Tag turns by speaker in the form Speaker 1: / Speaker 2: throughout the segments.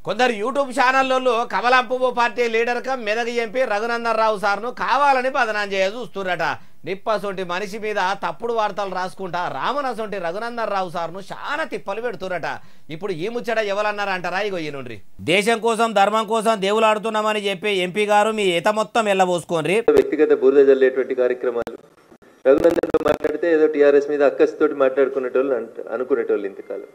Speaker 1: కొందరు యూట్యూబ్ ఛానల్లో కమలంపువ్వు party leader Medak MP Raghunandan Rao సార్ను కావాలని బదనాం చేయ చూస్తురట. నిప్పసొంటి మనిషి మీద తప్పుడు వార్తలు రాసుకుంటా రామనసొంటి రఘునందన్ రావు సార్ను చాలా తిప్పలు పెడుతురట. ఇప్పుడు ఈ ముచ్చట ఎవరన్నారంటారా? ఇగో ఈ నుండి దేశం కోసం ధర్మం కోసం దేవులాడుతున్నామని చెప్పి ఎంపీ గారు మీ ఈత మొత్తం ఎల్లబోసుకోండి.
Speaker 2: వ్యక్తిగత బురద జల్లేటువంటి కార్యక్రమాలు రఘునందన్ మాట్లాడితే ఏదో టీఆర్ఎస్ మీద అక్కస్తోటి మాట్లాడుకునేటోళ్ళు అనుకునేటోళ్ళు. ఇంతకాలం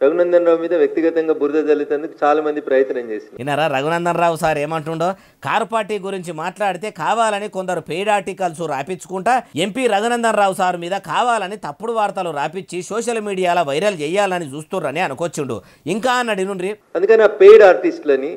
Speaker 2: రఘునందన్ రావు మీద వ్యక్తిగతంగా బురద జల్లేందుకు చాలా మంది ప్రయత్నం చేసింది.
Speaker 1: విన్నారా Raghunandan Rao sir ఏమంటుండో? Car party గురించి మాట్లాడితే కావాలని కొందరు పెయిడ్ ఆర్టికల్స్ రాపించుకుంటా ఎంపీ రఘునందన్ రావు సార్ మీద కావాలని తప్పుడు వార్తలు రాపించి సోషల్ మీడియాలో వైరల్ చేయాలని చూస్తుర్రని అనుకొచ్చిండు. ఇంకా అన్నాడు నుండి.
Speaker 2: అందుకని ఆ పెయిడ్ ఆర్టిస్టులని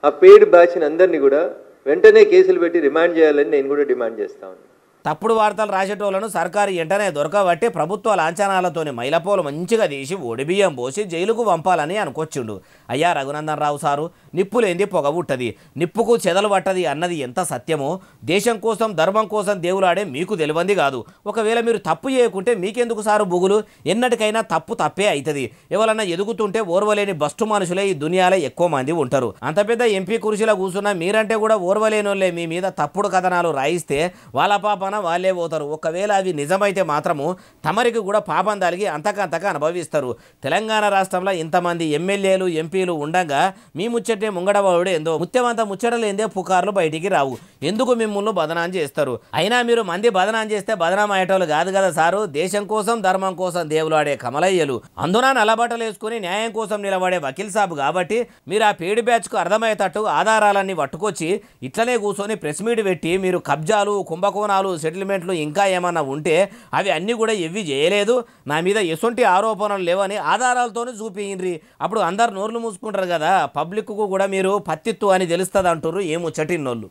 Speaker 2: ఆ పెయిడ్ బ్యాచ్ని అందరినీ కూడా వెంటనే కేసులు పెట్టి రిమాండ్ చేయాలని నేను కూడా డిమాండ్ చేస్తాను.
Speaker 1: తప్పుడు వార్తలు రాసేటోళ్లను సర్కారు వెంటనే దొరకబట్టి ప్రభుత్వ లాంఛనాలతోని మైలపోలు మంచిగా తీసి ఒడిబియ్యం పోసి జైలుకు పంపాలని అనుకొచ్చిండు. అయ్యా రఘునందన్ రావు సారు, నిప్పులేంది పొగ పుట్టది, నిప్పుకు చెదలు పట్టది అన్నది ఎంత సత్యమో దేశం కోసం ధర్మం కోసం దేవులాడే మీకు తెలియంది కాదు. ఒకవేళ మీరు తప్పు చేయకుంటే మీకెందుకు సారు బుగులు? ఎన్నటికైనా తప్పు తప్పే అవుతుంది. ఎవరన్నా ఎదుగుతుంటే ఓర్వలేని బస్టు మనుషులే ఈ దునియాలో ఎక్కువ మంది ఉంటారు. అంత పెద్ద ఎంపీ కుర్చీలో కూర్చున్న మీరంటే కూడా ఓర్వలేనోళ్ళే మీ మీద తప్పుడు కథనాలు రాయిస్తే వాళ్ళ పాప వాళ్ళే పోతారు. ఒకవేళ అవి నిజమైతే మాత్రము తమరికి కూడా పాపం తలిగి అంతకంతగా అనుభవిస్తారు. తెలంగాణ రాష్ట్రంలో ఇంతమంది ఎమ్మెల్యేలు ఎంపీలు ఉండగా మీ ముచ్చటే ముంగడవాడు ఏందో ముత్యమంత ముచ్చటలేందే పుకార్లు బయటికి రావు. ఎందుకు మిమ్మల్ని బదనాం చేస్తారు? అయినా మీరు మంది బదనాం చేస్తే బదనాం అయ్యేటోళ్ళు కాదు కదా సారు. దేశం కోసం ధర్మం కోసం దేవులాడే కమలయ్యలు, అందున నల్లబట్టలు వేసుకుని న్యాయం కోసం నిలబడే వకీల్ సాబ్ కాబట్టి మీరు ఆ పేడి బ్యాచ్కు అర్థమయ్యేటట్టు ఆధారాలన్నీ పట్టుకొచ్చి ఇట్లనే కూర్చొని ప్రెస్ మీట్ పెట్టి మీరు కబ్జాలు కుంభకోణాలు సెటిల్మెంట్లు ఇంకా ఏమన్నా ఉంటే అవి అన్నీ కూడా ఎవ్వి చేయలేదు, నా మీద ఎసొంటి ఆరోపణలు లేవని ఆధారాలతోనే చూపిండ్రి. అప్పుడు అందరు నోర్లు మూసుకుంటారు కదా. పబ్లిక్కు కూడా మీరు పత్తిత్తు అని తెలుస్తుంది అంటారు ఏమో చటిన్నోళ్ళు.